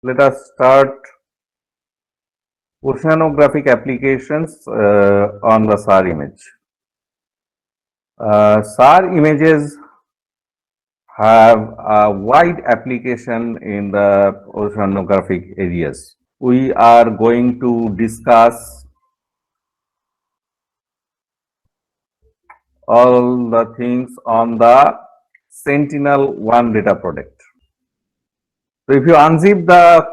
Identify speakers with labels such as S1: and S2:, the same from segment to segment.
S1: Let us start oceanographic applications on the SAR image. SAR images have a wide application in the oceanographic areas. We are going to discuss all the things on the Sentinel-1 data product. So if you unzip the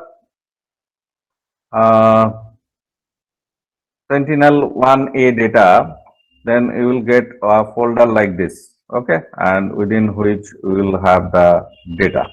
S1: uh, Sentinel-1A data, then you will get a folder like this, okay, and within which we will have the data.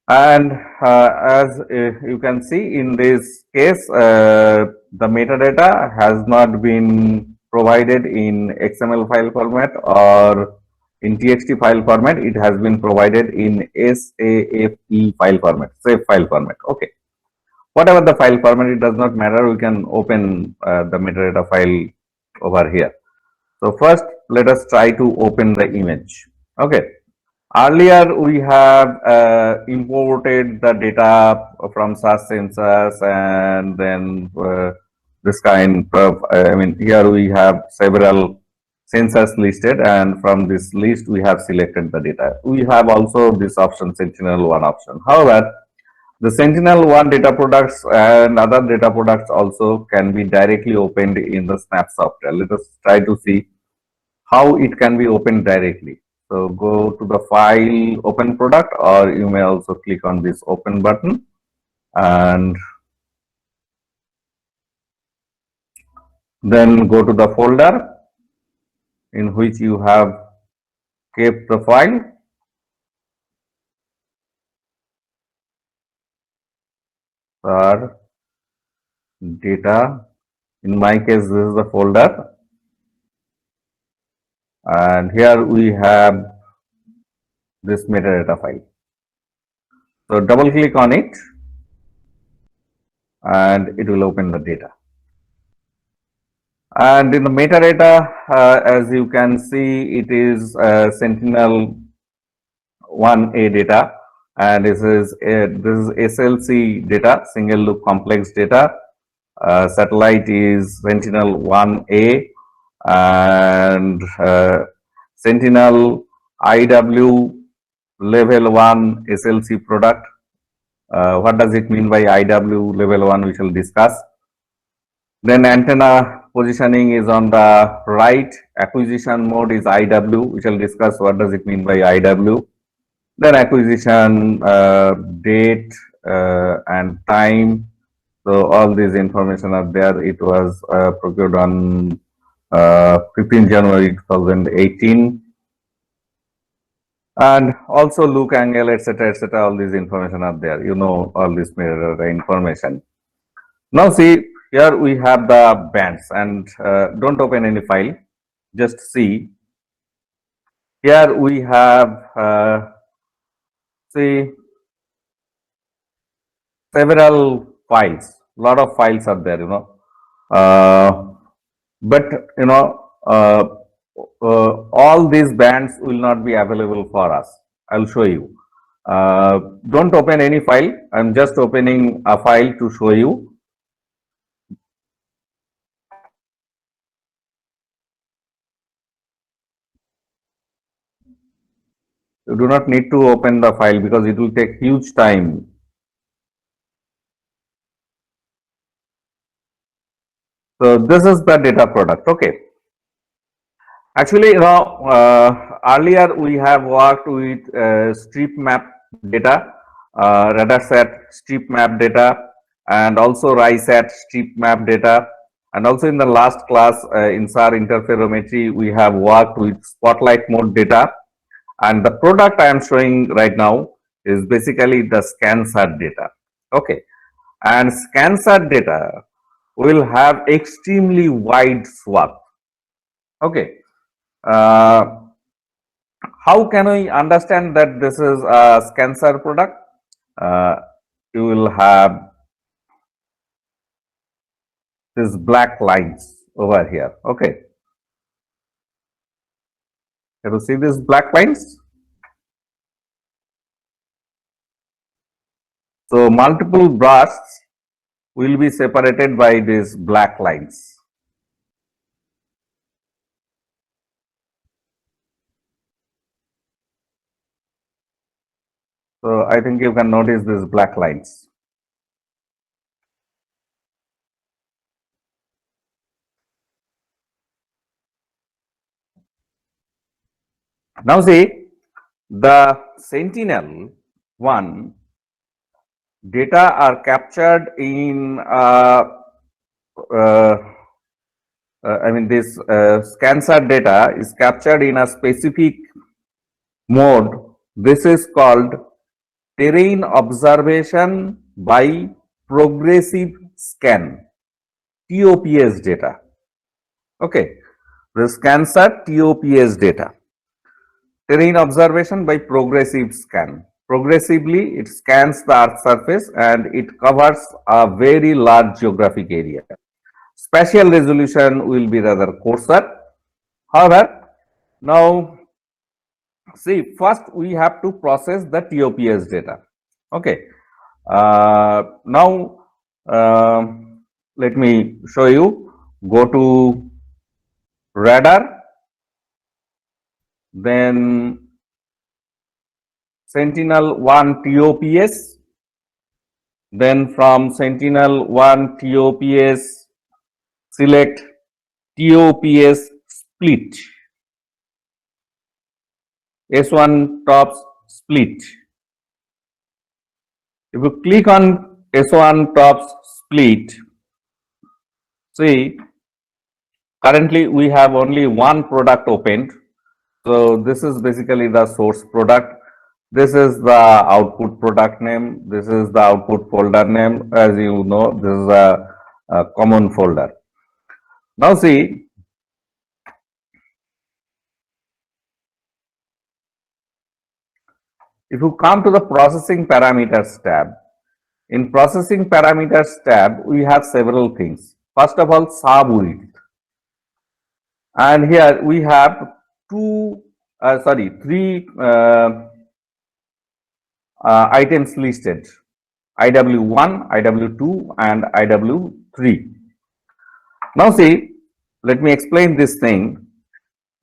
S1: And as you can see in this case, the metadata has not been provided in XML file format or in TXT file format. It has been provided in SAFE file format, SAFE file format, okay. Whatever the file format, it does not matter. We can open the metadata file over here. So first, let us try to open the image. Okay. Earlier, we have imported the data from SAS sensors, and then this kind of, I mean, here we have several sensors listed, and from this list, we have selected the data. We have also this option, Sentinel-1 option. However, the Sentinel-1 data products and other data products also can be directly opened in the Snap software. Let us try to see how it can be opened directly. So go to the file, open product, or you may also click on this open button and then go to the folder in which you have kept the file. Or data, in my case, this is the folder. And here we have this metadata file. So double click on it and it will open the data. And in the metadata, as you can see, it is Sentinel-1A data, and this is SLC data, single loop complex data. Satellite is Sentinel-1A, and Sentinel IW level 1 SLC product. What does it mean by IW level 1? We shall discuss. Then antenna positioning is on the right. Acquisition mode is IW. We shall discuss what does it mean by IW. Then acquisition date and time. So all these information are there. It was procured on 15 January 2018. And also look angle, etc., all these information are there. You know all this information. Now see, here we have the bands, and don't open any file, just see. Here we have see several files, lot of files are there, but all these bands will not be available for us. I'll show you. Don't open any file. I'm just opening a file to show you. You do not need to open the file because it will take huge time. So this is the data product. Okay. Actually, earlier we have worked with strip map data, RadarSat strip map data, and also RISAT strip map data. And also in the last class in SAR interferometry, we have worked with spotlight mode data. And the product I am showing right now is basically the ScanSat data. Okay. And ScanSat data will have extremely wide swath. Okay. How can we understand that this is a ScanSat product? You will have these black lines over here. Okay. Can you see these black lines? So multiple bursts will be separated by these black lines. So I think you can notice these black lines. Now see, the Sentinel-1 data are captured in uh, I mean this ScanSat data is captured in a specific mode. This is called terrain observation by progressive scan, TOPS data. Okay, the ScanSat TOPS data. Terrain observation by progressive scan. Progressively, it scans the Earth's surface and it covers a very large geographic area. Spatial resolution will be rather coarser. However, now see, first we have to process the TOPS data. Okay. Now, let me show you. Go to radar, then Sentinel-1 TOPS, then from Sentinel-1 TOPS, select TOPS split, S1 tops split. If you click on S1 tops split, see, currently we have only one product opened. So this is basically the source product. This is the output product name. This is the output folder name. As you know, this is a common folder. Now see, if you come to the processing parameters tab, in processing parameters tab, we have several things. First of all, sub width. And here we have three items listed: IW1, IW2, and IW3. Now see, let me explain this thing.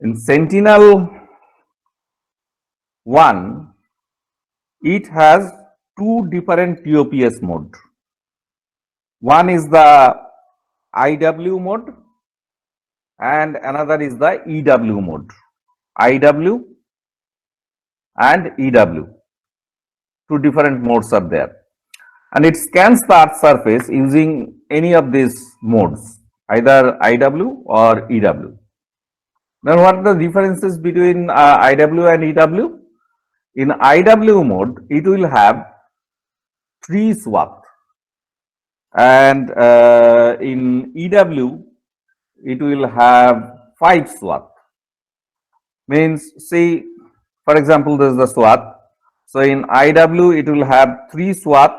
S1: In Sentinel-1, it has two different TOPS mode. One is the IW mode and another is the EW mode. IW and EW. Two different modes are there. And it scans the Earth's surface using any of these modes, either IW or EW. Now, what are the differences between IW and EW? In IW mode, it will have 3 swath, and in EW, it will have 5 swath. Means, see, for example, this is the swath. So in IW, it will have 3 swath,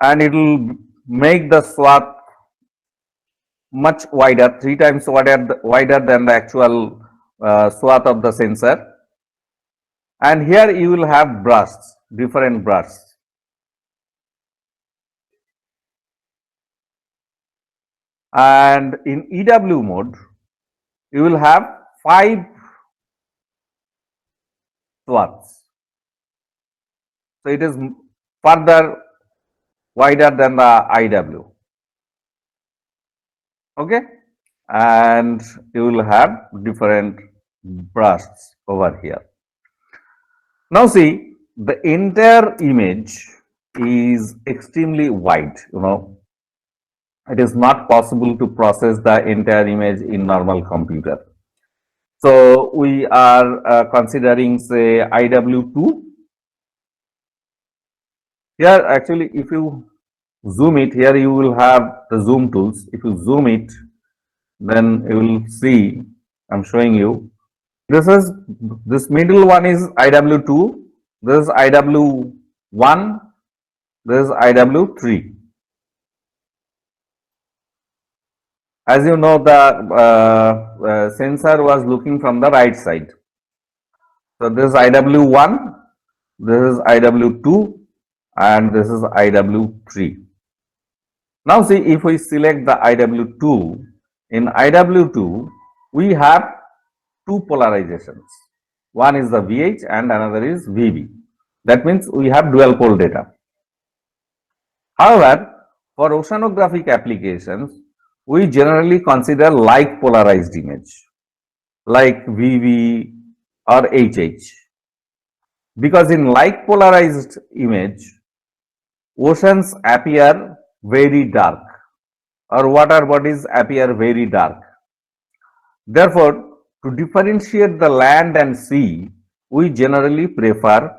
S1: and it will make the swath much wider, 3 times wider than the actual swath of the sensor. And here you will have bursts, different bursts. And in EW mode, you will have 5 swaths. So it is further wider than the IW. Okay, and you will have different bursts over here. Now see, the entire image is extremely wide, it is not possible to process the entire image in normal computer. So we are considering, say, IW2. Here actually, if you zoom it, here you will have the zoom tools. If you zoom it, then you will see, I'm showing you, this middle one is IW2, this is IW1, this is IW3. As you know, the sensor was looking from the right side. So this is IW1, this is IW2, and this is IW3. Now see, if we select the IW2, in IW2, we have two polarizations. One is the VH and another is VV. That means we have dual pole data. However, for oceanographic applications, we generally consider like polarized image, like VV or HH. Because in like polarized image, oceans appear very dark or water bodies appear very dark. Therefore, to differentiate the land and sea, we generally prefer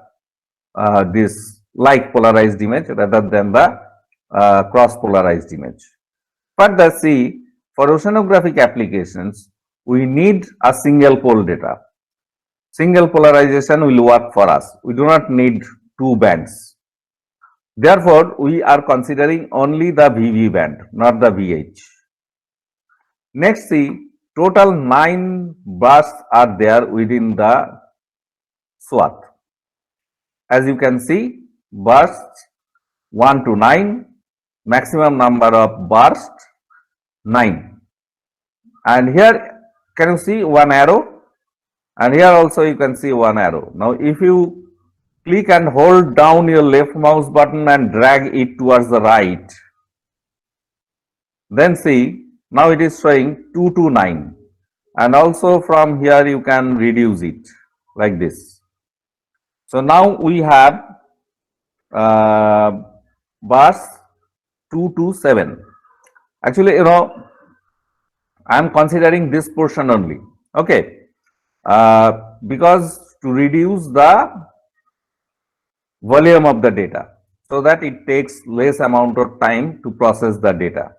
S1: this like polarized image rather than the cross polarized image. Further, see, for oceanographic applications, we need a single pole data. Single polarization will work for us. We do not need two bands. Therefore, we are considering only the VV band, not the VH. Next, see, total 9 bursts are there within the swath. As you can see, bursts 1 to 9, maximum number of bursts 9. And here, can you see one arrow? And here also you can see one arrow. Now, if you click and hold down your left mouse button and drag it towards the right, then see, now it is showing 2 to 9. And also from here you can reduce it like this. So now we have bursts 2 to 7. Actually, I am considering this portion only. Okay, because to reduce the volume of the data so that it takes less amount of time to process the data.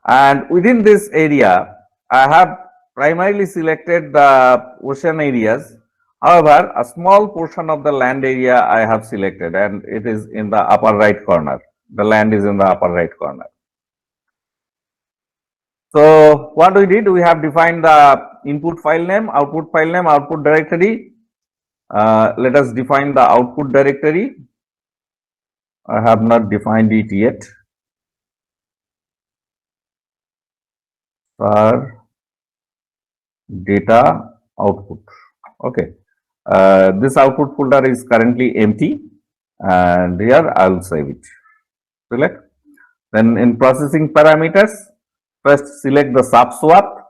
S1: And within this area, I have primarily selected the ocean areas. However, a small portion of the land area I have selected, and it is in the upper right corner. The land is in the upper right corner. So what we did, we have defined the input file name, output directory. Let us define the output directory. I have not defined it yet. For data output. Okay. This output folder is currently empty, and here I will save it. Select. Then in processing parameters, first select the subswath,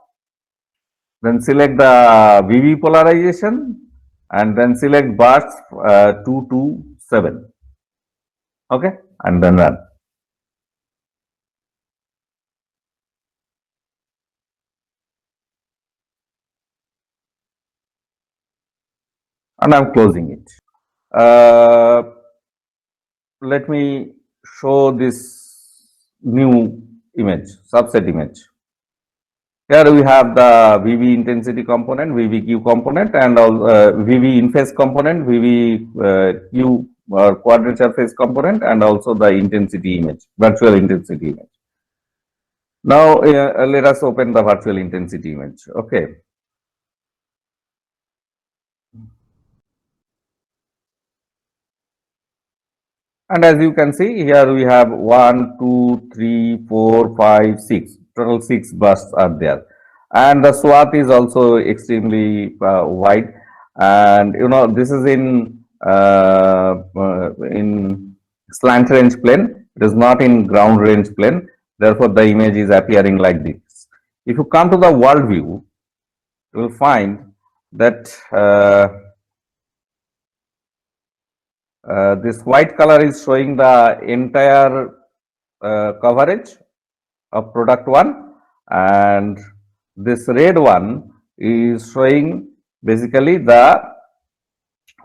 S1: then select the VV polarization, and then select bursts 2 to 7. Okay, and then run. And I'm closing it. Let me show this new image, subset image. Here we have the VV intensity component, VVQ component, and VV in phase component, VVQ quadrature phase component, and also the intensity image, virtual intensity image. Now let us open the virtual intensity image. Okay. And as you can see, here we have 1, 2, 3, 4, 5, 6. Total 6 bursts are there. And the swath is also extremely wide. And this is in slant range plane. It is not in ground range plane. Therefore, the image is appearing like this. If you come to the world view, you will find that this white color is showing the entire coverage of product 1, and this red one is showing basically the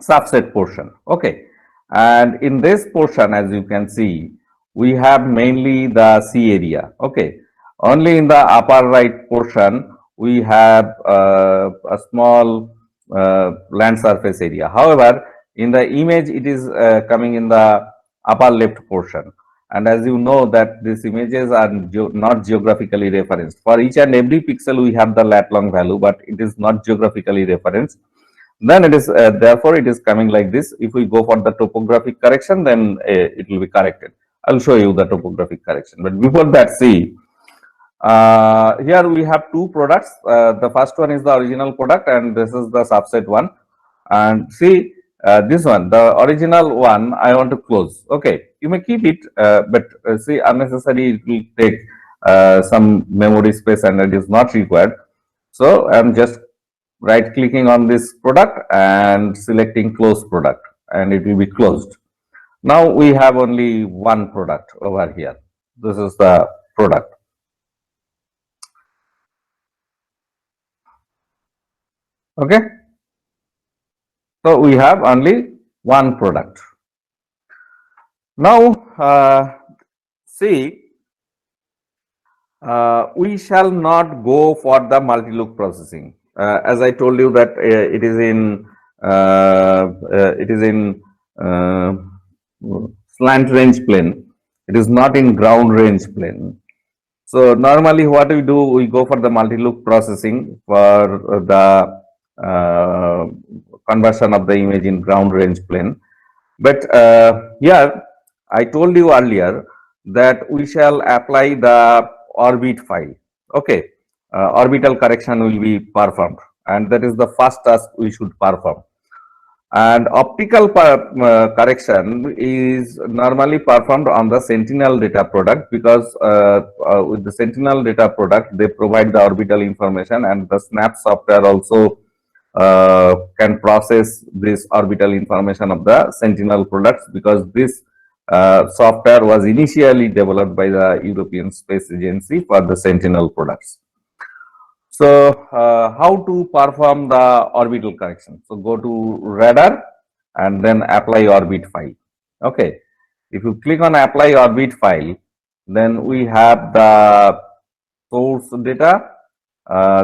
S1: subset portion. Okay, and in this portion, as you can see, we have mainly the sea area. Okay, only in the upper right portion we have a small land surface area. However, in the image, it is coming in the upper left portion. And as you know that these images are not geographically referenced. For each and every pixel, we have the lat long value, but it is not geographically referenced. then it is therefore it is coming like this. If we go for the topographic correction, then it will be corrected. I'll show you the topographic correction, but before that, see, here we have two products. The first one is the original product, and this is the subset one. And see, this one, the original one, I want to close. Okay, you may keep it, but see, unnecessary, it will take some memory space and it is not required. So I'm just right clicking on this product and selecting close product, and it will be closed. Now we have only one product over here. This is the product. Okay. So we have only one product. Now, see, we shall not go for the multi-loop processing. As I told you that it is in slant range plane. It is not in ground range plane. So normally, what we do, we go for the multi-loop processing for the conversion of the image in ground range plane. But here, I told you earlier that we shall apply the orbit file. Okay, orbital correction will be performed, and that is the first task we should perform. And optical correction is normally performed on the Sentinel data product, because with the Sentinel data product, they provide the orbital information, and the Snap software also can process this orbital information of the Sentinel products, because this software was initially developed by the European Space Agency for the Sentinel products. So, how to perform the orbital correction? So, go to radar and then apply orbit file. Okay. If you click on apply orbit file, then we have the source data,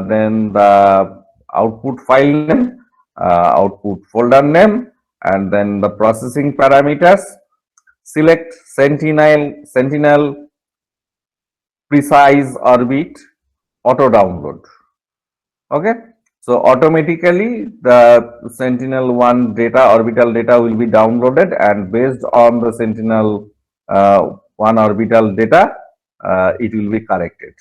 S1: then the output file name, output folder name, and then the processing parameters. Select Sentinel precise orbit auto download. Okay, so automatically the Sentinel-1 data, orbital data will be downloaded, and based on the Sentinel-1 orbital data, it will be corrected.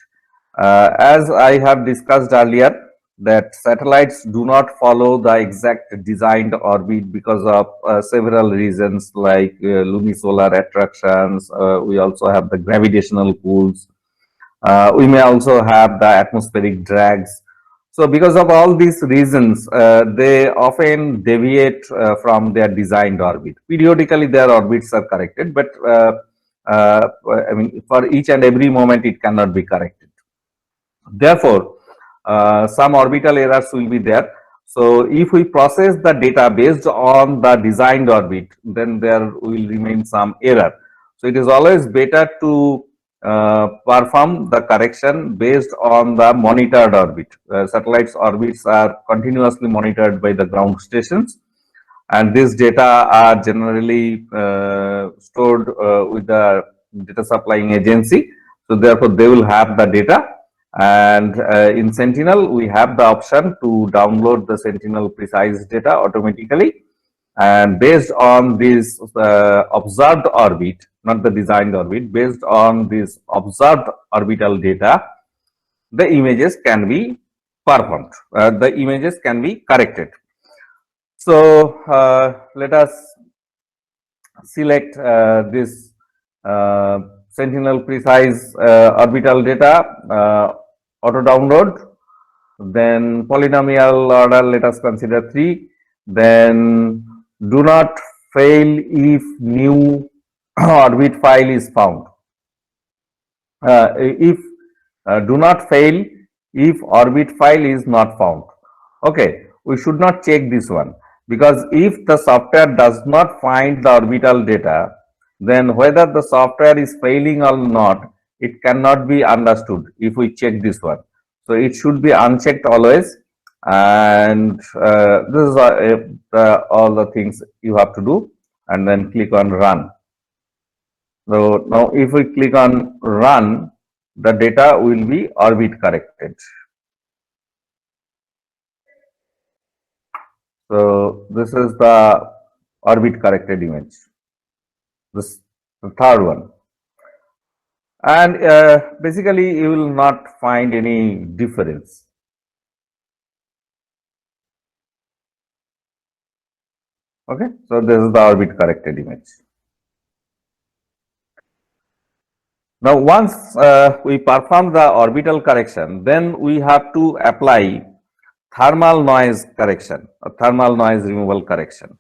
S1: As I have discussed earlier, that satellites do not follow the exact designed orbit because of several reasons, like lunisolar attractions. We also have the gravitational pulls. We may also have the atmospheric drags. So because of all these reasons, they often deviate from their designed orbit. Periodically, their orbits are corrected, but I mean, for each and every moment, it cannot be corrected. Therefore, some orbital errors will be there. So if we process the data based on the designed orbit, then there will remain some error. So it is always better to perform the correction based on the monitored orbit. Satellites' orbits are continuously monitored by the ground stations, and these data are generally stored with the data supplying agency. So therefore, they will have the data. And in Sentinel, we have the option to download the Sentinel precise data automatically. And based on this observed orbit, not the designed orbit, based on this observed orbital data, the images can be performed. The images can be corrected. So let us select this Sentinel precise orbital data auto download. Then polynomial order, let us consider 3. Then do not fail if new orbit file is found. Do not fail if orbit file is not found. Okay, we should not check this one, because if the software does not find the orbital data, then whether the software is failing or not, it cannot be understood if we check this one. So it should be unchecked always, and this is all the things you have to do, and then click on run. So now if we click on run, the data will be orbit corrected. So this is the orbit corrected image. This the third one. And basically you will not find any difference. Okay, so this is the orbit corrected image. Now once we perform the orbital correction, then we have to apply thermal noise correction or thermal noise removal correction.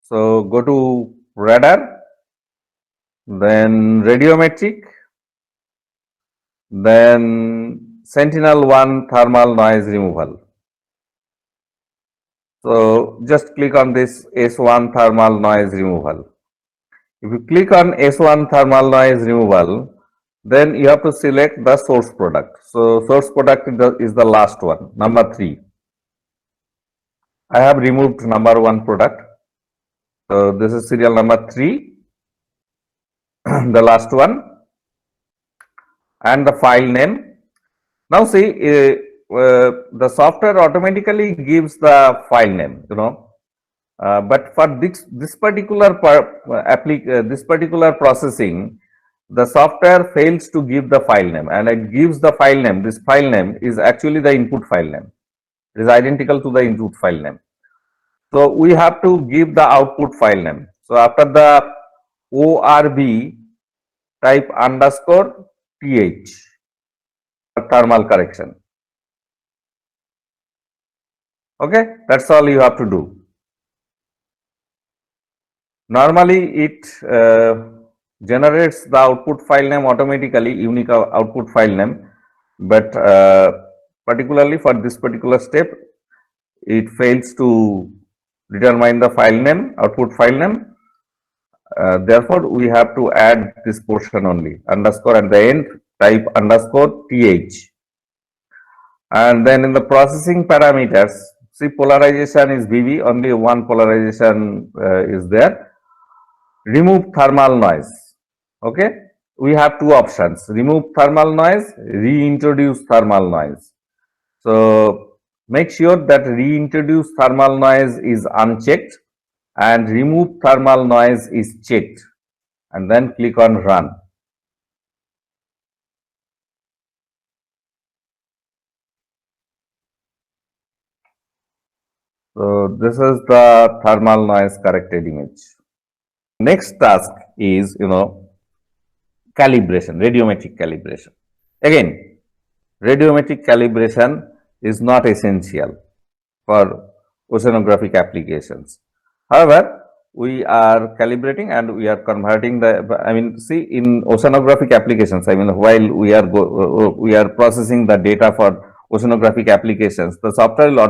S1: So go to radar, then radiometric, then Sentinel-1 thermal noise removal. So just click on this S1 thermal noise removal. If you click on S1 thermal noise removal, then you have to select the source product. So source product is the last one, number 3. I have removed number 1 product. So this is serial number 3, the last one, and the file name. Now see, the software automatically gives the file name, but for this particular processing, the software fails to give the file name, and it gives the file name. This file name is actually the input file name. It is identical to the input file name. So we have to give the output file name. So after the ORB, type underscore TH, thermal correction. Okay, that's all you have to do. Normally it generates the output file name automatically, unique output file name, but particularly for this particular step, it fails to determine the file name, output file name. Therefore, we have to add this portion only, underscore at the end, type underscore TH. And then in the processing parameters, see polarization is VV, only one polarization is there. Remove thermal noise. Okay, we have two options: remove thermal noise, reintroduce thermal noise. So make sure that reintroduce thermal noise is unchecked and remove thermal noise is checked, and then click on run. So this is the thermal noise corrected image. Next task is, calibration, radiometric calibration. Again, radiometric calibration is not essential for oceanographic applications. However, we are calibrating and we are converting see in oceanographic applications, while we are processing the data for oceanographic applications, the software will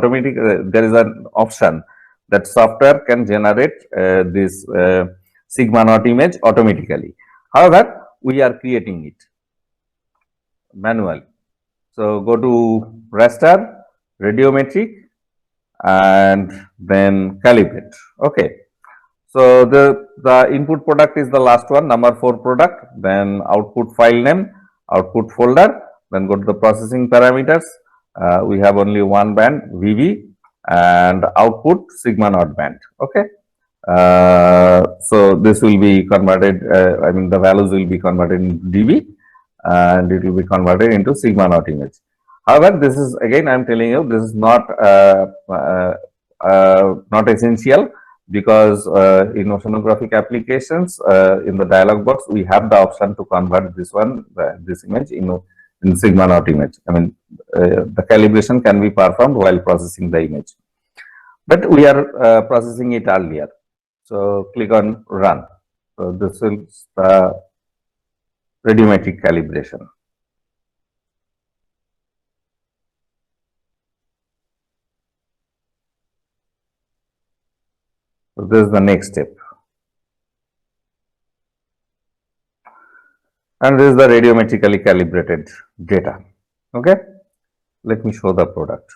S1: there is an option that software can generate this sigma naught image automatically. However, we are creating it manually. So go to raster, radiometric, and then calibrate. Okay. So the input product is the last one, number 4 product, then output file name, output folder, then go to the processing parameters. We have only one band, VV, and output sigma naught band. Okay. So this will be converted, the values will be converted into dB, and it will be converted into sigma naught image. However, this is, again, I am telling you, this is not not essential, because in oceanographic applications, in the dialog box, we have the option to convert this image in sigma naught image. I mean, the calibration can be performed while processing the image, but we are processing it earlier. So click on run. So this is the radiometric calibration. So this is the next step. And this is the radiometrically calibrated data. Okay, let me show the product.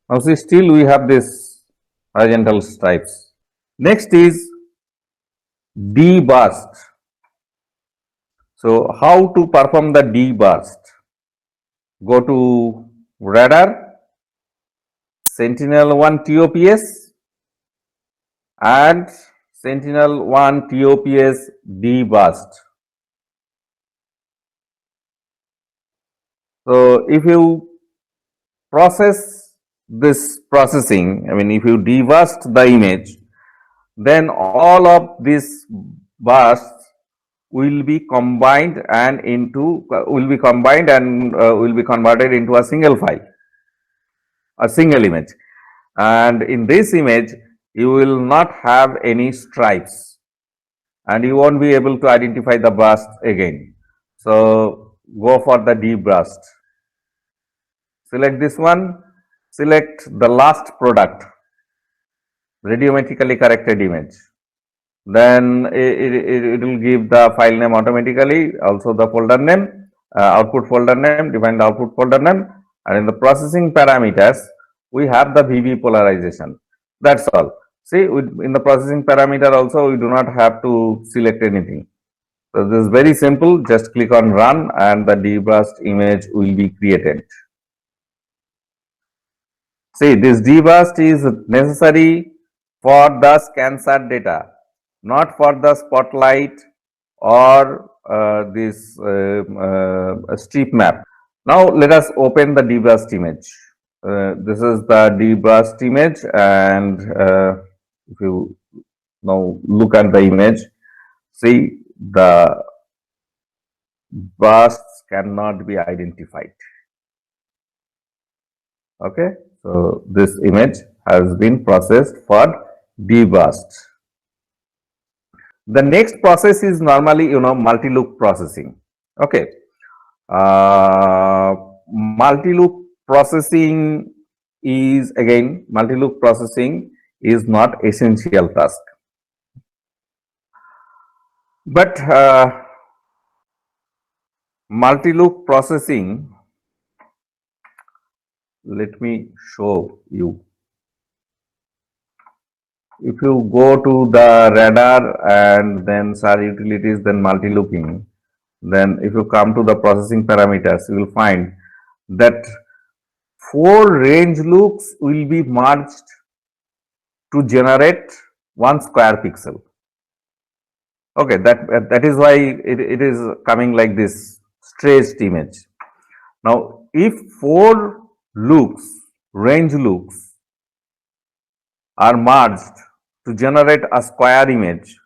S1: Now see, still we have this horizontal stripes. Next is D-burst. So how to perform the D-burst? Go to radar, Sentinel-1 TOPS and Sentinel-1 TOPS D-burst. So if you process this processing, I mean, if you D-burst the image, then all of these bursts will be combined and will be converted into a single file, a single image. And in this image, you will not have any stripes, and you won't be able to identify the burst again. So go for the D-burst. Select this one. Select the last product, radiometrically corrected image. Then it will give the file name automatically, also the folder name, output folder name, define the output folder name, and in the processing parameters, we have the VV polarization. That's all. See, in the processing parameter also, we do not have to select anything. So this is very simple. Just click on run and the D-burst image will be created. See, this D-burst is necessary for the ScanSat data, not for the spotlight or this strip map. Now let us open the D-burst image. This is the D-burst image, and if you now look at the image, see, the bursts cannot be identified. Okay, so this image has been processed for D-burst. The next process is normally, multi-loop processing. Okay, multi-loop processing is not essential task, but multi-loop processing, let me show you. If you go to the radar and then SAR utilities, then multi-looping, then if you come to the processing parameters, you will find that 4 range loops will be merged to generate 1 square pixel. Okay, that is why it is coming like this stretched image. Now, if 4 loops, range loops, are merged to generate a square image,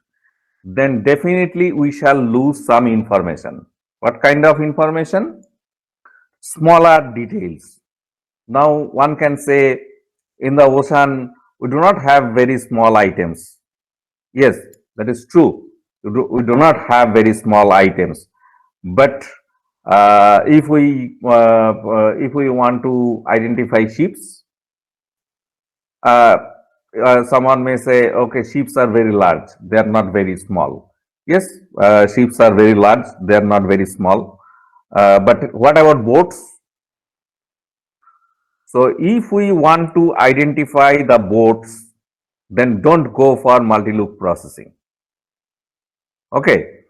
S1: then definitely we shall lose some information. What kind of information? Smaller details. Now one can say, in the ocean we do not have very small items. Yes, that is true. We do not have very small items, but if we want to identify ships, someone may say, okay, ships are very large, they are not very small. Yes, ships are very large, they are not very small. But what about boats? So if we want to identify the boats, then don't go for multi-loop processing. Okay,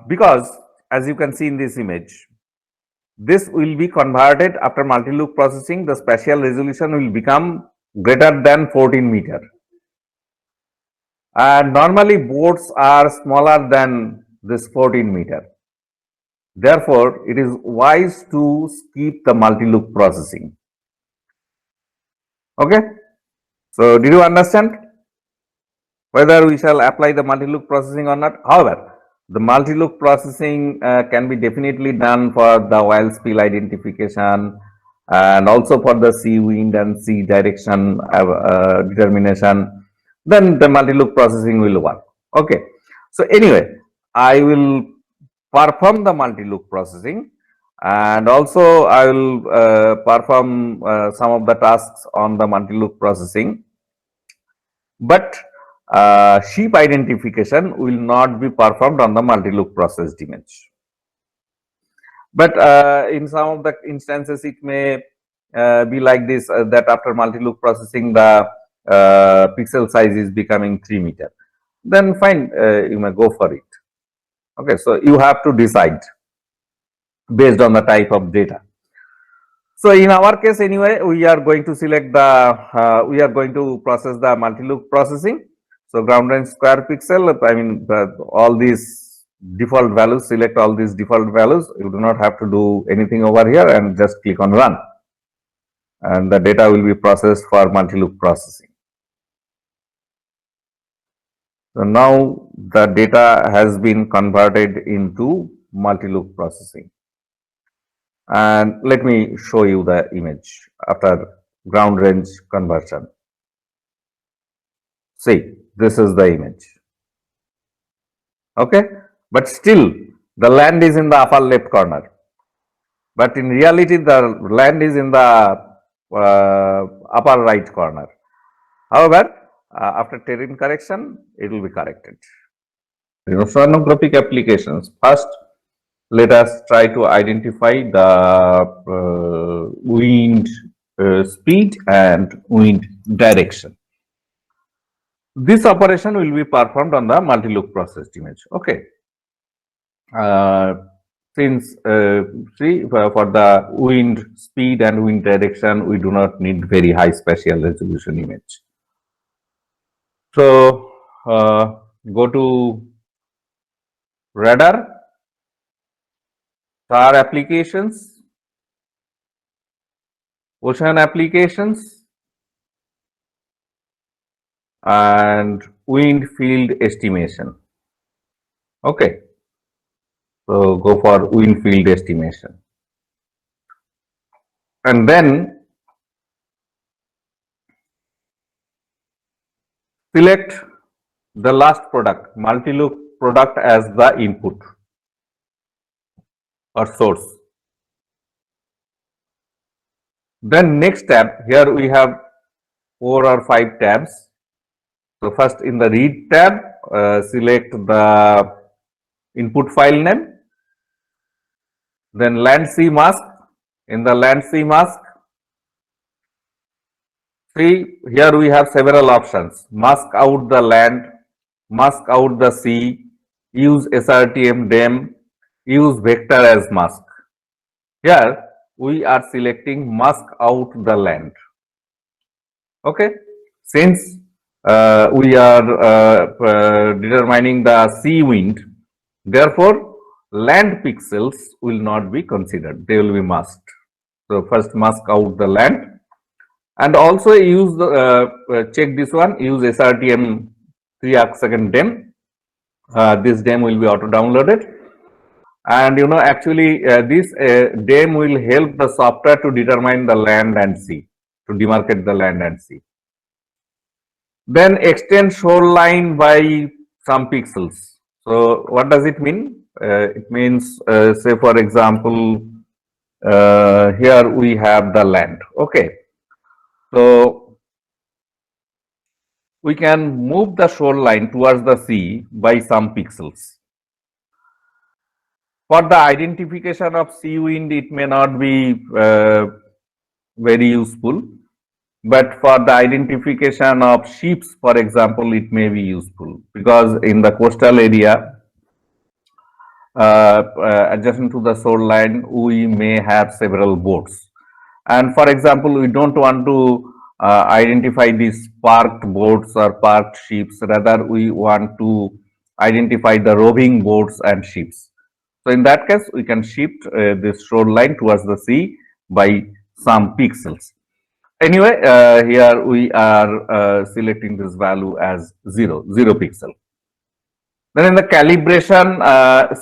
S1: because as you can see in this image, this will be converted after multi-loop processing. The spatial resolution will become greater than 14 meter, and normally boats are smaller than this 14 meter. Therefore, it is wise to skip the multi-loop processing. Okay. So, did you understand whether we shall apply the multi-loop processing or not? However, the multi-loop processing can be definitely done for the oil spill identification and also for the sea wind and sea direction determination. Then the multi-loop processing will work. Okay. So anyway, I will perform the multi-loop processing, and also I will perform some of the tasks on the multi-loop processing, but sheep identification will not be performed on the multi-loop processed image. But in some of the instances, it may be like this, that after multi-loop processing, the pixel size is becoming 3 meter. Then fine, you may go for it. Okay, so you have to decide based on the type of data. So in our case anyway, we are going to select the, we are going to process the multi-loop processing. So ground range square pixel, I mean all these default values, select all these default values. You do not have to do anything over here and just click on run. And the data will be processed for multi-loop processing. So now the data has been converted into multi-loop processing. And let me show you the image after ground range conversion. See, this is the image. Okay, but still the land is in the upper left corner. But in reality, the land is in the upper right corner. However, after terrain correction, it will be corrected. Oceanographic applications. First, let us try to identify the wind speed and wind direction. This operation will be performed on the multi-loop processed image. Okay. Since see, for the wind speed and wind direction, we do not need very high spatial resolution image. So go to radar, SAR applications, ocean applications, and wind field estimation. Okay. So go for wind field estimation. And then select the last product, multi-loop product, as the input or source. Then next tab, here we have 4 or 5 tabs. So first in the read tab, select the input file name. Then land sea mask. In the land sea mask, see, here we have several options: mask out the land, mask out the sea, use SRTM DEM, use vector as mask. Here we are selecting mask out the land. Okay, since we are determining the sea wind, therefore land pixels will not be considered, they will be masked. So first mask out the land, and also use the check this one, use SRTM 3 arcsecond DEM. This DEM will be auto downloaded, and you know, actually this DEM will help the software to determine the land and sea, to demarcate the land and sea. Then extend shoreline by some pixels. So what does it mean? It means, say for example, here we have the land. Okay, so we can move the shoreline towards the sea by some pixels. For the identification of sea wind, it may not be very useful, but for the identification of ships, for example, it may be useful, because in the coastal area adjacent to the shoreline, we may have several boats, and for example, we don't want to identify these parked boats or parked ships. Rather, we want to identify the roving boats and ships. So in that case, we can shift this shoreline towards the sea by some pixels. Anyway, here we are selecting this value as 0 pixel. Then in the calibration,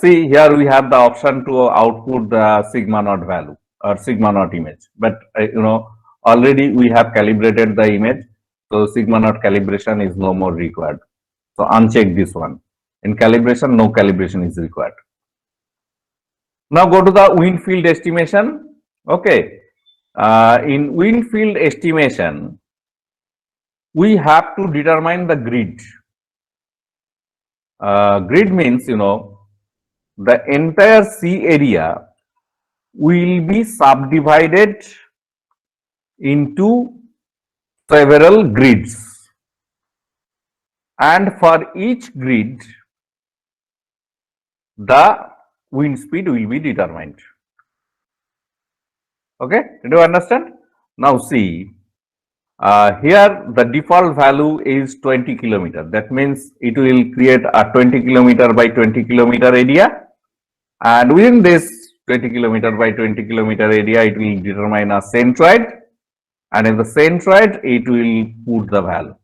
S1: see here we have the option to output the sigma naught value or sigma naught image. But already we have calibrated the image, so sigma naught calibration is no more required. So uncheck this one. In calibration, no calibration is required. Now go to the wind field estimation. Okay, in wind field estimation, we have to determine the grid. Grid means, the entire sea area will be subdivided into several grids, and for each grid, the wind speed will be determined. Okay, did you understand? Now see, here the default value is 20 kilometer. That means it will create a 20 kilometer by 20 kilometer area, and within this 20 kilometer by 20 kilometer area, it will determine a centroid, and in the centroid, it will put the value.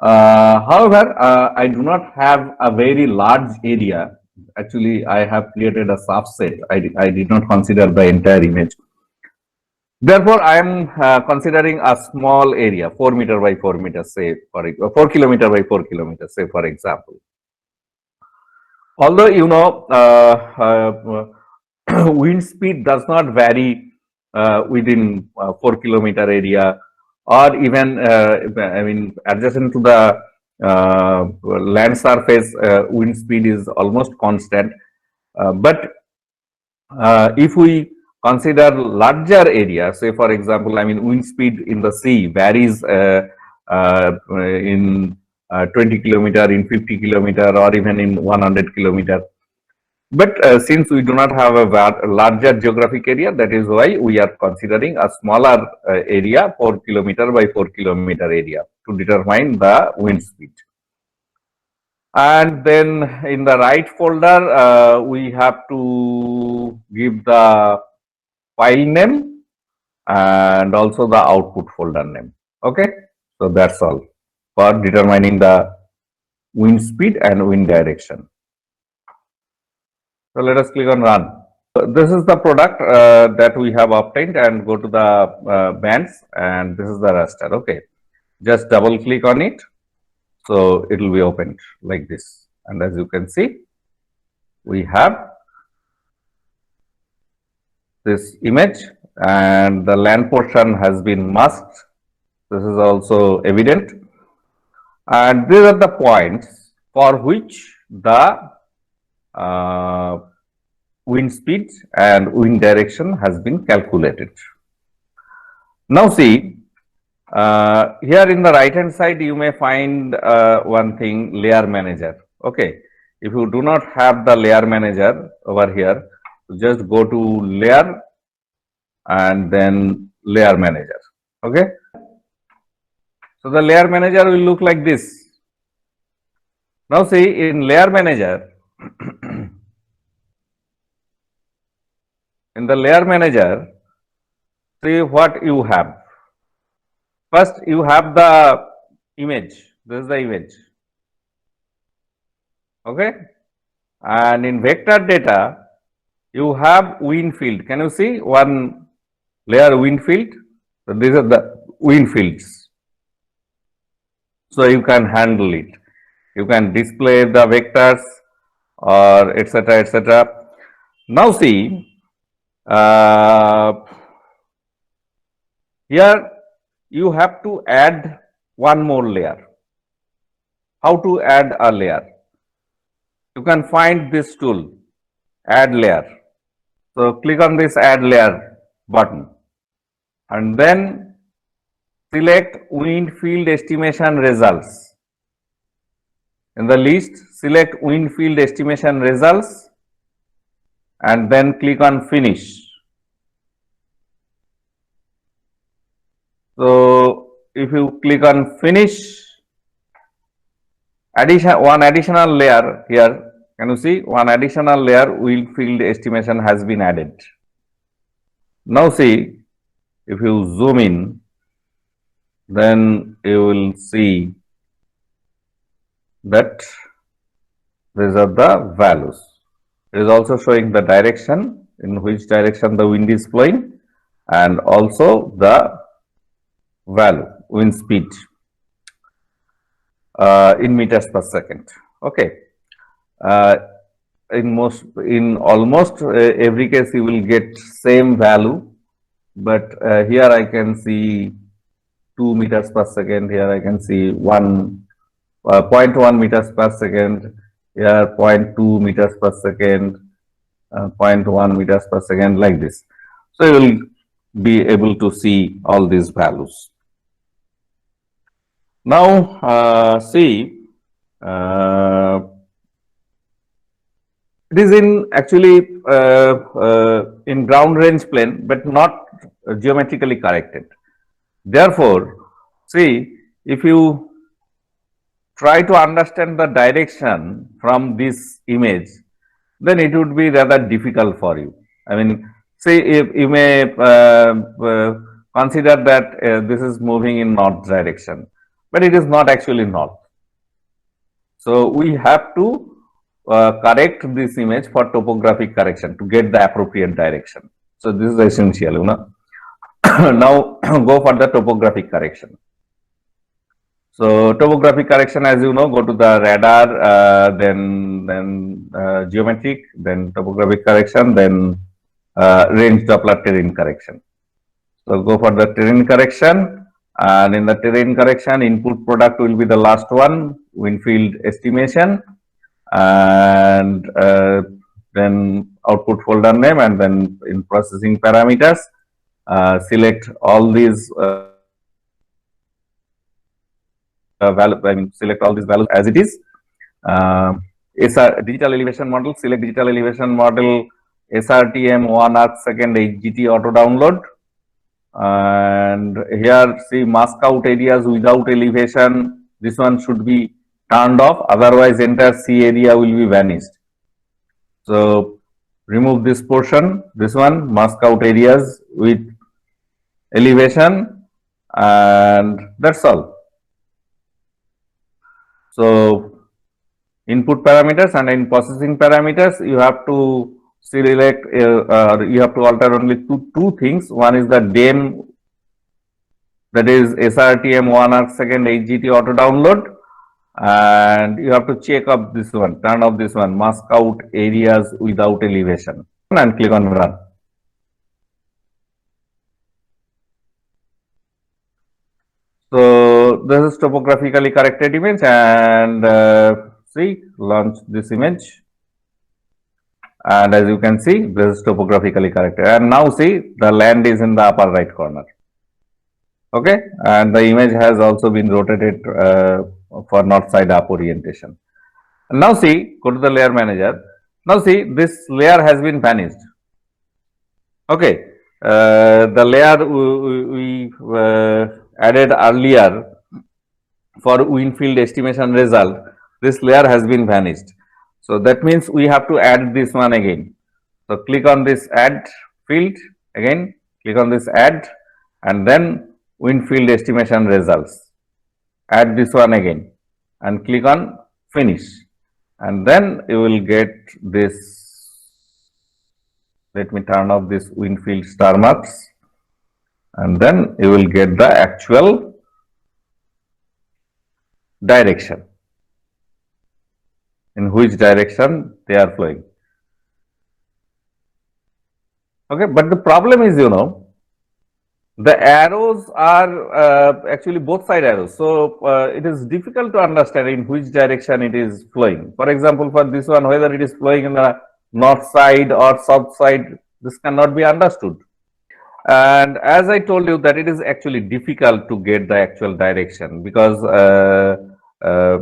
S1: However, I do not have a very large area. Actually, I have created a subset. I did not consider the entire image. Therefore, I am considering a small area, 4 meter by 4 meters, say, for 4 kilometer by 4 kilometers, say, for example. Although, wind speed does not vary within 4 kilometer area, or even, adjacent to the land surface, wind speed is almost constant. But if we consider larger area, say for example, wind speed in the sea varies in 20 kilometer, in 50 kilometer, or even in 100 kilometer. But since we do not have a larger geographic area, that is why we are considering a smaller area, 4 kilometer by 4 kilometer area, to determine the wind speed. And then in the right folder, we have to give the file name and also the output folder name. Okay, so that's all for determining the wind speed and wind direction. So let us click on run. So this is the product that we have obtained, and go to the bands, and this is the raster. Okay, just double click on it, so it will be opened like this. And as you can see, we have this image, and the land portion has been masked. This is also evident, and these are the points for which the wind speed and wind direction has been calculated. Now see, here in the right hand side, you may find one thing, layer manager. Okay, if you do not have the layer manager over here, just go to layer and then layer manager. Okay, so the layer manager will look like this. Now see, in layer manager, in the layer manager, see what you have. First, you have the image. This is the image. Okay, and in vector data, you have wind field. Can you see one layer wind field? So these are the wind fields. So you can handle it. You can display the vectors or etc. etc. Now see, here you have to add one more layer. How to add a layer? You can find this tool, add layer. So click on this add layer button, and then select wind field estimation results. In the list, select wind field estimation results, and then click on finish. So if you click on finish, one additional layer here, Can you see one additional layer wind field estimation has been added. Now see, if you zoom in, then you will see that these are the values. It is also showing the direction, in which direction the wind is blowing, and also the value, wind speed in meters per second. Okay. In almost every case you will get same value, but here I can see 2 meters per second, here I can see 0.1 meters per second, here 0.2 meters per second, 0.1 meters per second, like this. So you will be able to see all these values. Now see, it is in actually in ground range plane, but not geometrically corrected. Therefore, see, if you try to understand the direction from this image, then it would be rather difficult for you. I mean, say if you may consider that this is moving in north direction, but it is not actually north. So we have to correct this image for topographic correction to get the appropriate direction. So this is essential, you know. Now go for the topographic correction. So topographic correction, as you know, go to the radar, then geometric, then topographic correction, then range Doppler terrain correction. So go for the terrain correction, and in the terrain correction, input product will be the last one, wind field estimation, and then output folder name, and then in processing parameters, select all these select all these values as it is. SR digital elevation model, select digital elevation model, SRTM 1 arc-second HGT auto download. And here see mask out areas without elevation, this one should be turned off, otherwise entire C area will be vanished. So remove this portion, this one, mask out areas with elevation, and that's all. So input parameters, and in processing parameters, you have to select, you have to alter only two things. One is the DEM, that is SRTM 1 arc-second HGT auto download, and you have to check up this one, turn off this one, mask out areas without elevation, and click on run. So this is topographically corrected image, and see, launch this image, and as you can see, this is topographically corrected. And now see, the land is in the upper right corner. Okay, and the image has also been rotated for north side up orientation. And now see, go to the layer manager. Now see, this layer has been vanished. Okay, the layer we added earlier for wind field estimation result, this layer has been vanished. So that means we have to add this one again. So click on this add field again, click on this add, and then wind field estimation results. Add this one again and click on finish, and then you will get this. Let me turn off this wind field star marks, and then you will get the actual direction, in which direction they are flowing. Okay, but the problem is, you know, the arrows are actually both side arrows. So it is difficult to understand in which direction it is flowing. For example, for this one, whether it is flowing in the north side or south side, this cannot be understood. And as I told you that it is actually difficult to get the actual direction, because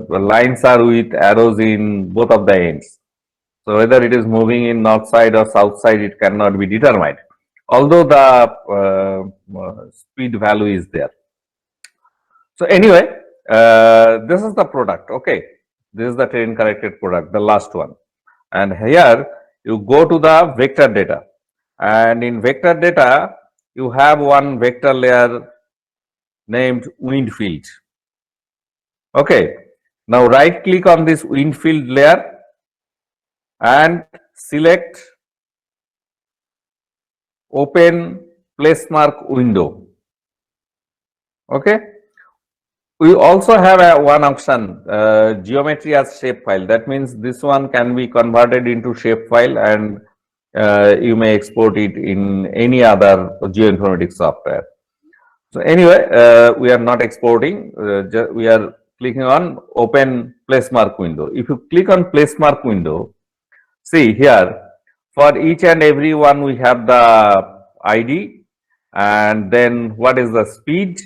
S1: lines are with arrows in both of the ends. So whether it is moving in north side or south side, it cannot be determined, although the speed value is there. So anyway, this is the product. Okay, this is the terrain corrected product, the last one. And here you go to the vector data, and in vector data you have one vector layer named wind field. Okay, now right click on this wind field layer and select open place mark window. Okay, we also have one option, geometry as shapefile. That means this one can be converted into shapefile, and you may export it in any other geoinformatics software. So anyway, we are not exporting, we are clicking on open place mark window. If you click on place mark window, see here, for each and every one we have the ID, and then what is the speed.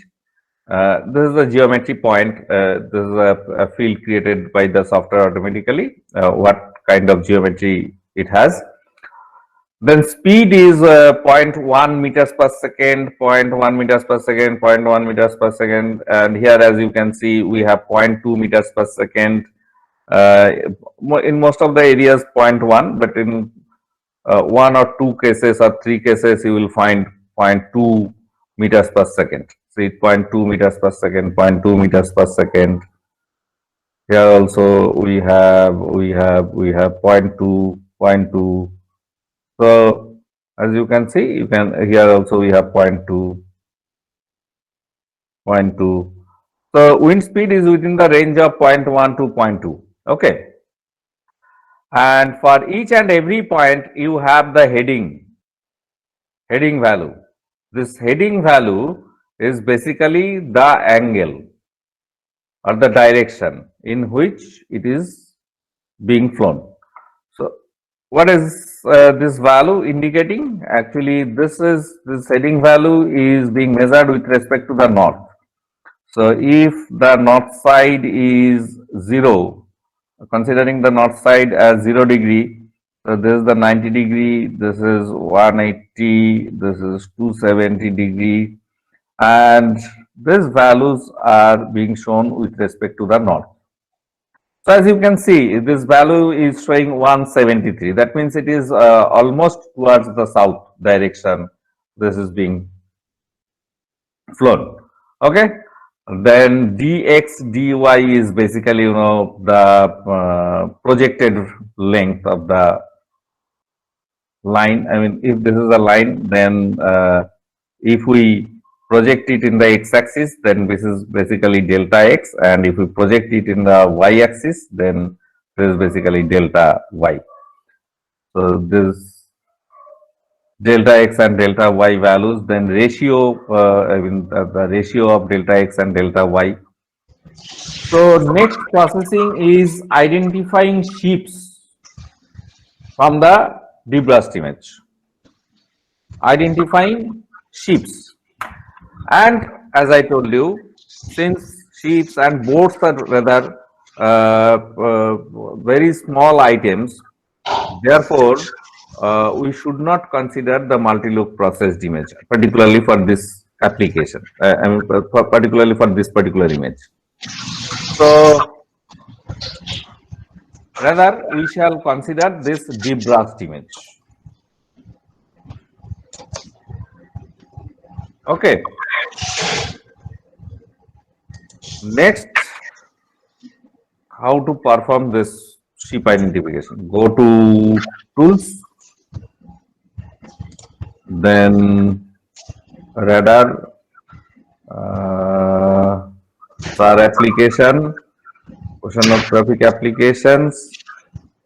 S1: This is the geometry point. This is a field created by the software automatically, what kind of geometry it has. Then speed is 0.1 meters per second, 0.1 meters per second, 0.1 meters per second. And here, as you can see, we have 0.2 meters per second. In most of the areas, 0.1, but in one or two cases or three cases, you will find 0.2 meters per second. See, 0.2 meters per second, 0.2 meters per second. Here also we have 0.2, 0.2. So as you can see, you can here also we have 0.2, 0.2. So wind speed is within the range of 0.1 to 0.2. Okay. And for each and every point, you have the heading value. This heading value is basically the angle or the direction in which it is being flown. So what is this value indicating? Actually, this heading value is being measured with respect to the north. So if the north side is 0, considering the north side as 0 degree, so this is the 90 degree, this is 180, this is 270 degree, and these values are being shown with respect to the north. So as you can see, this value is showing 173. That means it is almost towards the south direction. This is being flown. Okay. Then dx dy is basically, the projected length of the line. I mean, if this is a line, then if we project it in the x-axis, then this is basically delta x, and if we project it in the y-axis, then this is basically delta y. So this delta x and delta y values, then ratio, the ratio of delta x and delta y. So next processing is identifying shapes from the debrushed image. Identifying shapes. And as I told you, since ships and boats are rather very small items, therefore we should not consider the multi-loop processed image, particularly for this application. Particularly for this particular image. So rather we shall consider this debrushed image. Okay. Next, how to perform this ship identification? Go to tools, then radar, SAR application, oceanographic applications,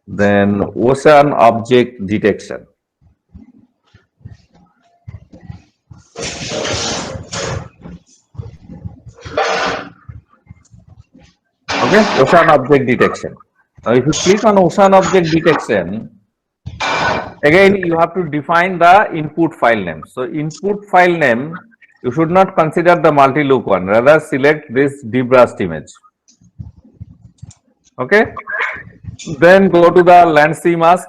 S1: then ocean object detection. Okay, ocean object detection. Now, if you click on ocean object detection, again you have to define the input file name. So, input file name, you should not consider the multi-loop one, rather select this debrushed image. Okay, then go to the land sea mask.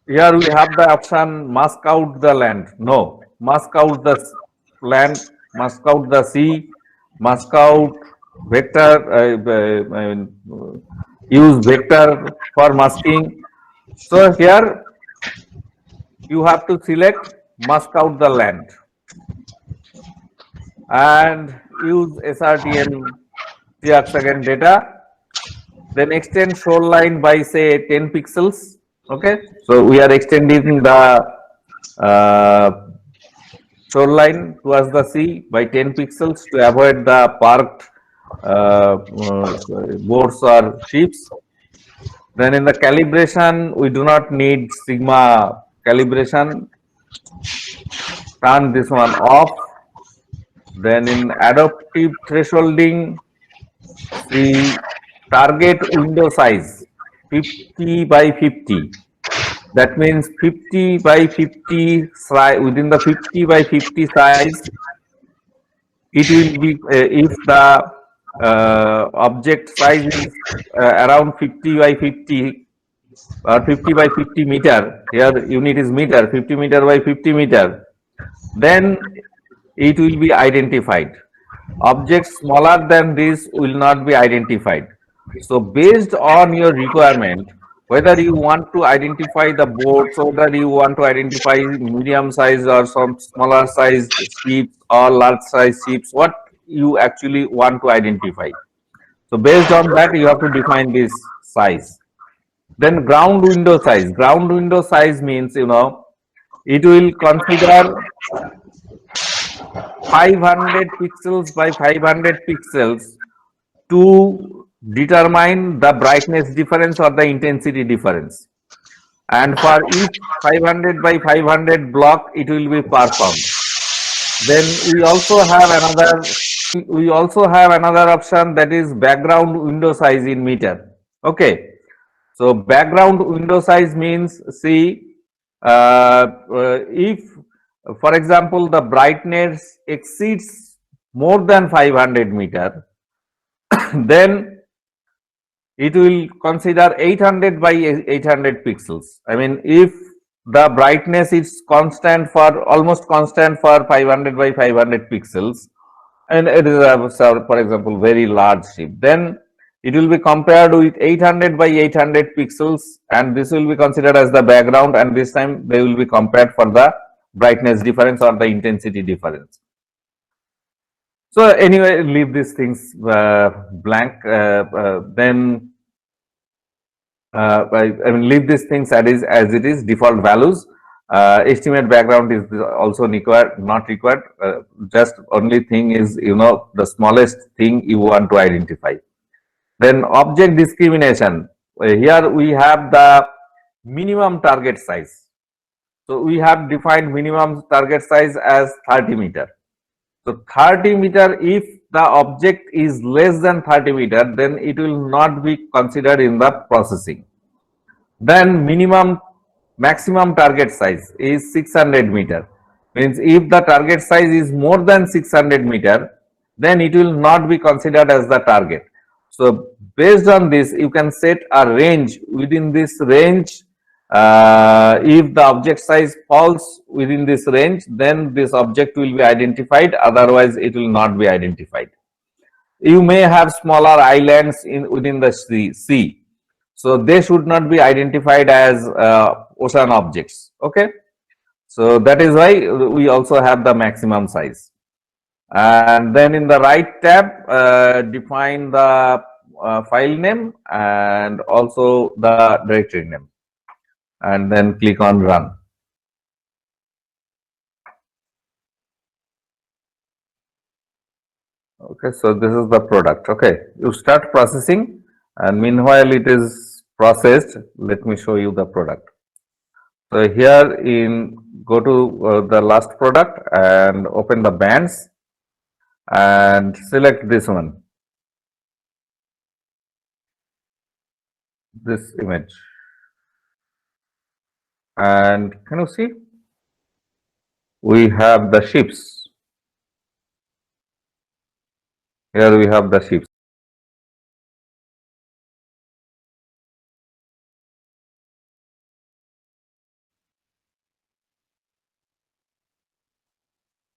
S1: Here we have the option mask out the land. No, mask out the land, mask out the sea, mask out vector, use vector for masking. So here you have to select mask out the land and use SRTM 3x data. Then extend shoreline by say 10 pixels. Okay, so we are extending the uh, shoreline towards the sea by 10 pixels to avoid the parked boats or ships. Then in the calibration, we do not need sigma calibration. Turn this one off. Then in adaptive thresholding, see target window size 50 by 50. That means 50 by 50 size, within the 50 by 50 size, it will be if the object size is around 50 by 50 or 50 by 50 meter, here unit is meter, 50 meter by 50 meter, then it will be identified. Objects smaller than this will not be identified. So based on your requirement, whether you want to identify the boats, whether you want to identify medium size or some smaller size ships or large size ships, what you actually want to identify. So based on that, you have to define this size. Then ground window size. Ground window size means, it will consider 500 pixels by 500 pixels to determine the brightness difference or the intensity difference. And for each 500 by 500 block, it will be performed. Then we also have another option, that is background window size in meter. Okay. So background window size means, see, if, for example, the brightness exceeds more than 500 meter, then it will consider 800 by 800 pixels. I mean, if the brightness is constant for almost constant for 500 by 500 pixels, and it is for example very large ship, then it will be compared with 800 by 800 pixels, and this will be considered as the background, and this time they will be compared for the brightness difference or the intensity difference. So anyway, leave these things blank. Then I mean, leave these things as it is, default values. Estimate background is also not required. Just only thing is, the smallest thing you want to identify. Then object discrimination. Here we have the minimum target size. So we have defined minimum target size as 30 meter. So 30 meter, if the object is less than 30 meter, then it will not be considered in the processing. Then maximum target size is 600 meter. Means if the target size is more than 600 meter, then it will not be considered as the target. So based on this, you can set a range. Within this range, if the object size falls within this range, then this object will be identified, otherwise it will not be identified. You may have smaller islands within the sea, so they should not be identified as ocean objects. Okay, so that is why we also have the maximum size. And then in the right tab, define the file name and also the directory name, and then click on run. Okay, so this is the product. Okay, you start processing, and meanwhile it is processed. Let me show you the product. So here go to the last product and open the bands and select this one, this image. And can you see? We have the ships. Here we have the ships.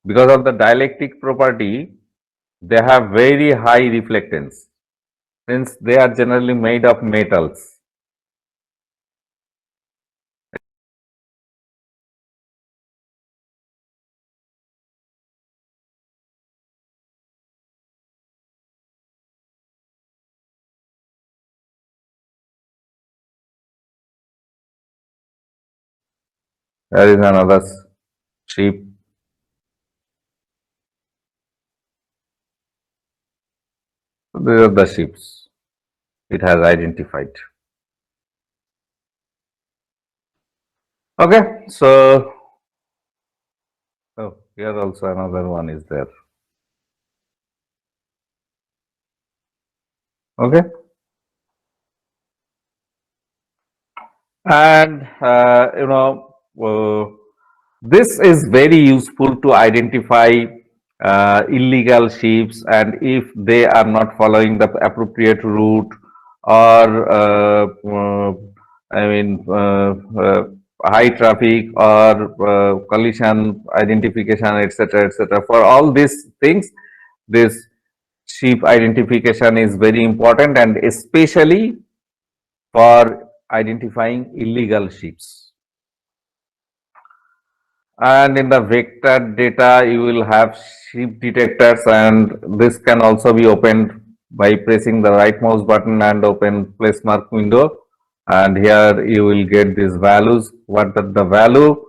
S1: Because of the dielectric property, they have very high reflectance. since they are generally made of metals. There is another sheep. These are the ships it has identified. Okay, so oh, here also another one is there. Okay, and this is very useful to identify illegal ships, and if they are not following the appropriate route, or I mean high traffic or collision identification, etc., etc. For all these things, this ship identification is very important, and especially for identifying illegal ships. And in the vector data, you will have ship detectors, and this can also be opened by pressing the right mouse button and open place mark window. And here you will get these values. What are the value?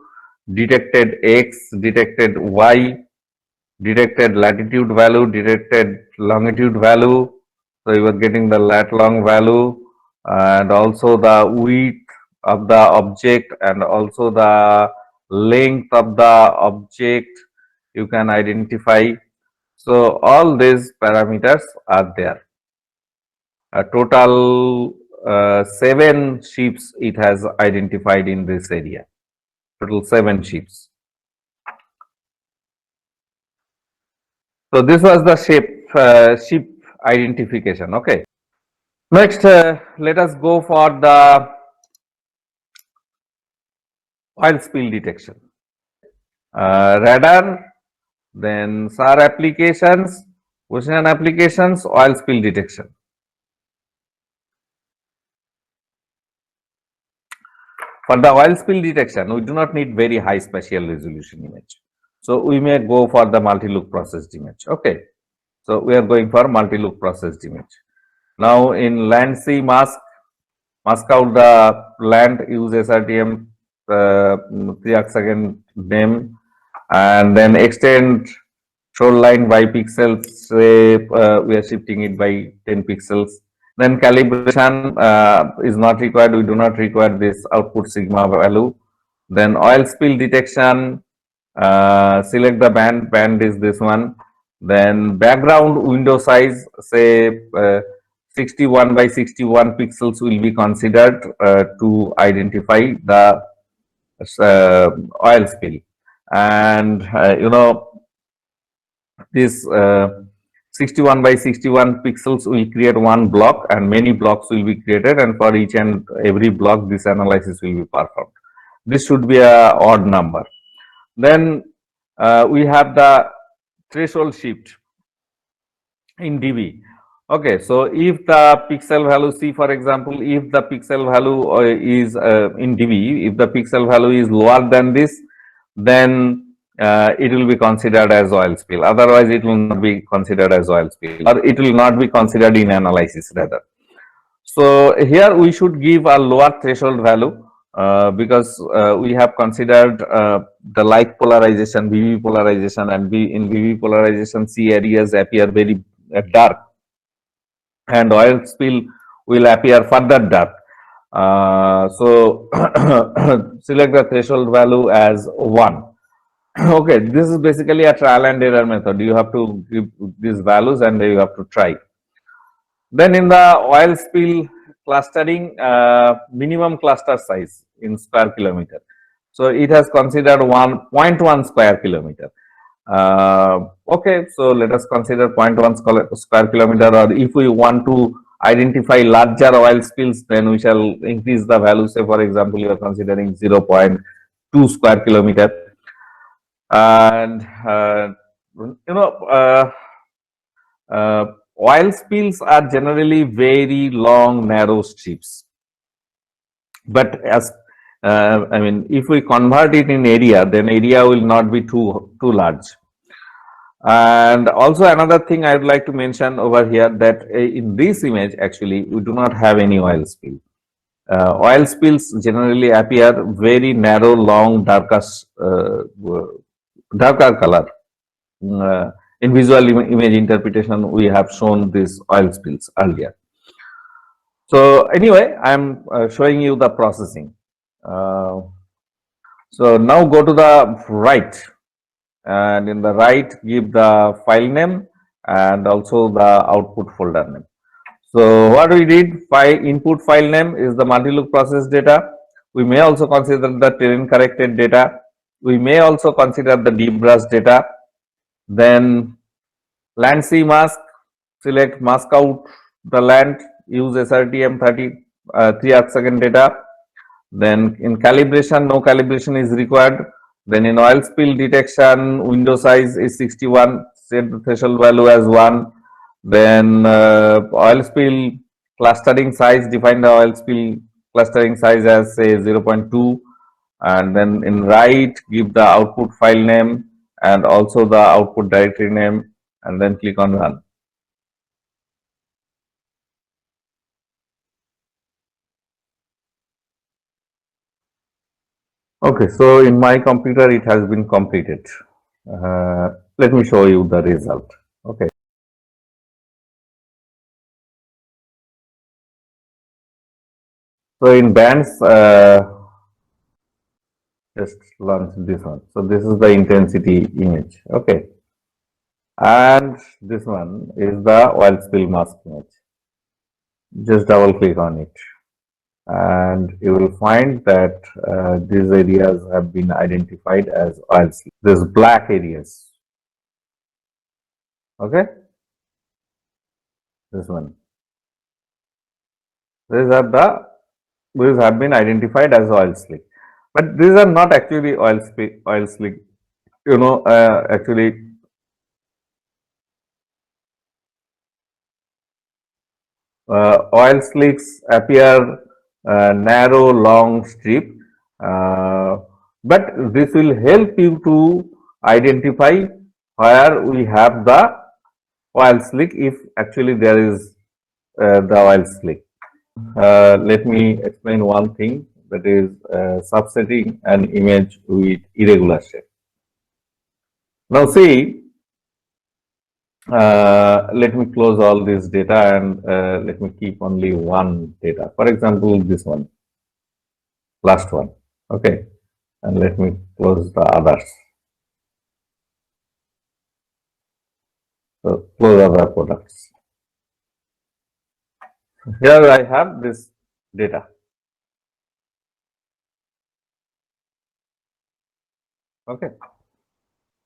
S1: Detected X, detected Y, detected latitude value, detected longitude value. So you are getting the lat long value, and also the width of the object, and also the length of the object you can identify. So all these parameters are there. A total 7 ships it has identified in this area. Total 7 ships. So this was the ship identification. Okay. Next, let us go for the oil spill detection. Radar, then SAR applications, ocean applications, oil spill detection. For the oil spill detection, we do not need very high spatial resolution image. So we may go for the multi-look processed image. Okay. So we are going for multi-look processed image. Now in land sea mask out the land, use SRTM 3 name, and then extend shoreline by pixels, say we are shifting it by 10 pixels. Then calibration is not required, we do not require this output sigma value. Then oil spill detection, select the band is this one. Then background window size, say 61 by 61 pixels will be considered to identify the uh, oil spill. And this 61 by 61 pixels will create one block, and many blocks will be created, and for each and every block this analysis will be performed. This should be a odd number. Then we have the threshold shift in dB. Okay, so if the pixel value, see for example, if the pixel value is in dB, if the pixel value is lower than this, then it will be considered as oil spill. Otherwise, it will not be considered as oil spill, or it will not be considered in analysis rather. So here we should give a lower threshold value because we have considered the light polarization, VV polarization, and in VV polarization, C areas appear very dark, and oil spill will appear further dark. So select the threshold value as 1. Okay, this is basically a trial and error method. You have to give these values and you have to try. Then in the oil spill clustering, minimum cluster size in square kilometer. So it has considered 1.1 square kilometer. Okay, so let us consider 0.1 square kilometer, or if we want to identify larger oil spills, then we shall increase the value. Say for example, you are considering 0.2 square kilometer. And Oil spills are generally very long, narrow strips. But as I mean, if we convert it in area, then area will not be too large. And also another thing I would like to mention over here that in this image, actually, we do not have any oil spill. Oil spills generally appear very narrow, long, darker color. In visual image interpretation, we have shown these oil spills earlier. So anyway, I'm showing you the processing. So now go to the right, and in the right give the file name and also the output folder name. So what we did, input file name is the multi-loop process data. We may also consider the terrain corrected data. We may also consider the deep brush data. Then land sea mask, select mask out the land, use SRTM 3 arc second data. Then in calibration, no calibration is required. Then in oil spill detection, window size is 61, set the threshold value as 1. Then oil spill clustering size, define the oil spill clustering size as say 0.2. And then in right, give the output file name and also the output directory name, and then click on run. Okay, so in my computer it has been completed. Let me show you the result. Okay. So in bands, just launch this one. So this is the intensity image. Okay. And this one is the oil spill mask image. Just double click on it. And you will find that these areas have been identified as oil slick. These black areas. Okay, this one. These have been identified as oil slick, but these are not actually oil slick. You know, actually, oil slicks appear narrow, long strip, but this will help you to identify where we have the oil slick if actually there is the oil slick. Let me explain one thing, that is subsetting an image with irregular shape. Now see, let me close all this data and let me keep only one data. For example, this one, last one. Okay, and let me close the others. So close other products. Here I have this data. Okay,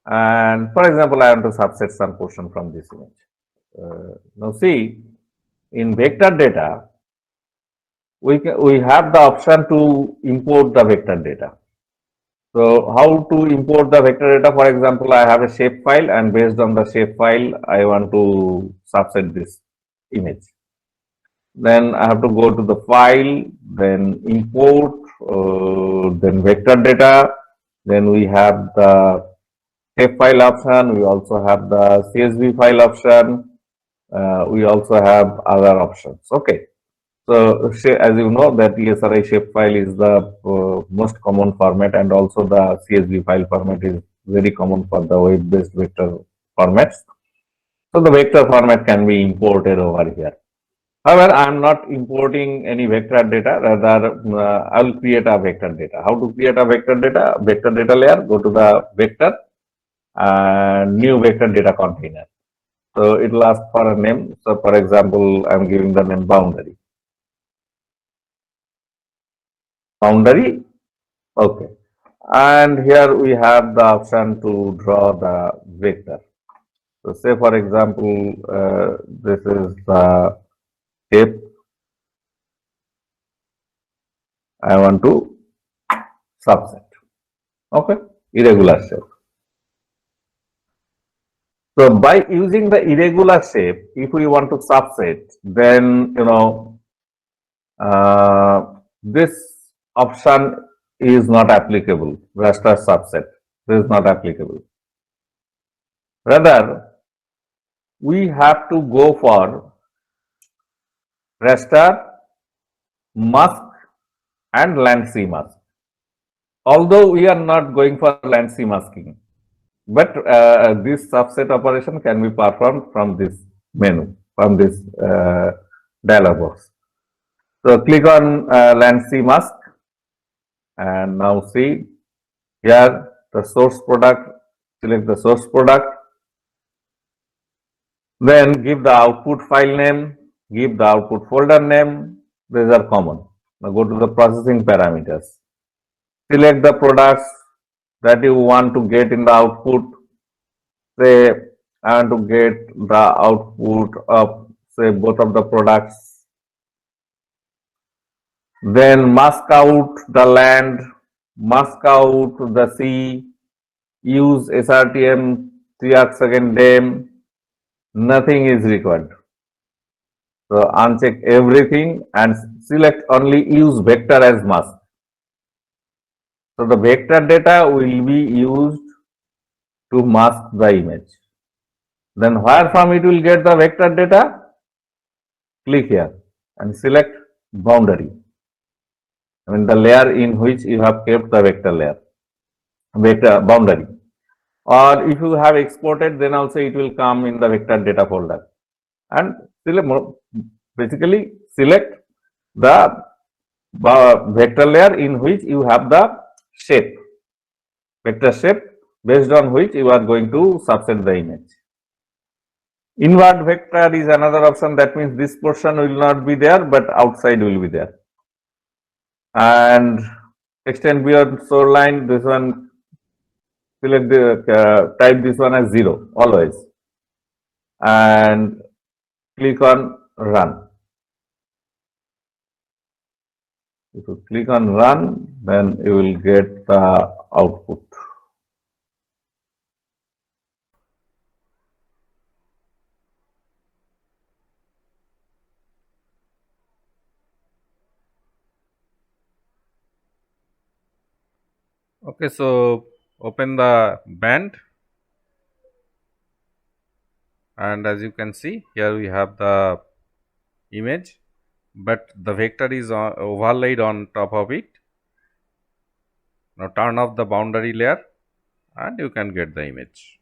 S1: and for example, I want to subset some portion from this image. Now see, in vector data, we have the option to import the vector data. So how to import the vector data? For example, I have a shape file, and based on the shape file, I want to subset this image. Then I have to go to the file, then import, then vector data. Then we have the shape file option. We also have the CSV file option. We also have other options. Okay. So as you know that ESRI shapefile is the most common format, and also the CSV file format is very common for the web-based vector formats. So the vector format can be imported over here. However, I am not importing any vector data, rather I will create a vector data. How to create a vector data? Vector data layer, go to the vector and new vector data container. So it will ask for a name. So for example, I am giving the name boundary. Boundary, okay. And here we have the option to draw the vector. So say for example, this is the shape I want to subset. Okay, irregular shape. So by using the irregular shape, if we want to subset, then this option is not applicable. Raster subset this is not applicable. Rather, we have to go for raster, mask, and Lancy mask. Although we are not going for Lancy masking, but this subset operation can be performed from this menu, from this dialog box. So click on Lancy mask and now see here the source product, select the source product, then give the output file name, give the output folder name, these are common. Now go to the processing parameters, select the products that you want to get in the output. Say I want to get the output of say both of the products. Then mask out the land, mask out the sea, use SRTM 3 arcsecond DEM, nothing is required. So uncheck everything and select only use vector as mask. So the vector data will be used to mask the image. Then where from it will get the vector data? Click here and select boundary. I mean the layer in which you have kept the vector layer, vector boundary. Or if you have exported, then also it will come in the vector data folder. And basically select the vector layer in which you have the shape, vector shape based on which you are going to subset the image. Invert vector is another option. That means this portion will not be there, but outside will be there. And extend beyond shoreline, this one, select the type this one as 0 always, and click on run. If you click on run, then you will get the output.
S2: Okay, so open the band, and as you can see here we have the image, but the vector is overlaid on top of it. Now turn off the boundary layer and you can get the image.